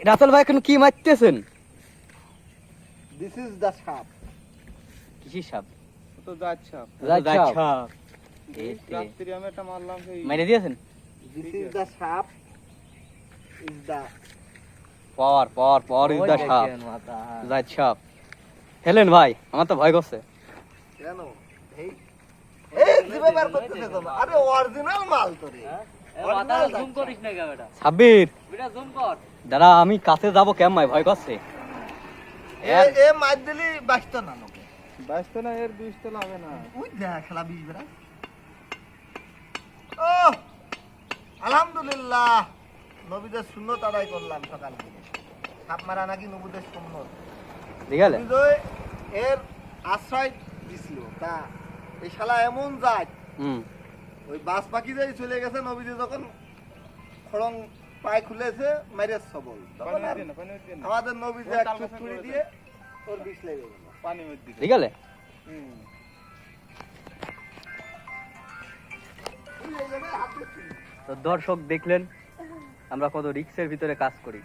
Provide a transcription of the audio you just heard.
রাসেল ভাই এখন কি মারতেছেন? দিস ইজ দ্য সাপ। কিসের সাপ? তো জাত সাপ। জাত সাপ। রাত্রি আমি একটা মারলাম সেই মেরে দিয়েছেন? দিস ইজ দ্য সাপ ইজ দ্য পর ইজ দা সাপ। জাত সাপ। হেলেন ভাই, আমার তো ভয় করছে। কেন এই জিবে বের করতেছে তো আরে অরিজিনাল মাল তো রে জুম করিস না ক্যামেরা, সাব্বির এটা জুম কর। দাদা আমি কাছে যাব কেমন ভয় করছে। এ মার দিলি বাঁচতো না লোকে বাঁচতে না, এর বিষ তো লাগে না। ওই দেখ খেলা বিষ বেড়া। ও আলহামদুলিল্লাহ, নবীদের সুন্নত আদায় করলাম সকাল থেকে। সাপ মারা নাকি নবীদের সুন্নত। দেখলে বিজয় এর আশ্রয় দিছিল, তা এই শালা এমন যায় ওই বাস পাখি যাই চলে গেছে, নবীজি যখন খড়ং পায়ে খুলেছে মাইরে সবল, তখন আর আমাদের নবীজি এক ছুরি দিয়ে ওর বিষ লেগে গেল। পানি মধ্যে দেখলে তো দর্শক দেখলেন আমরা কত রিস্কের ভিতরে কাজ করি।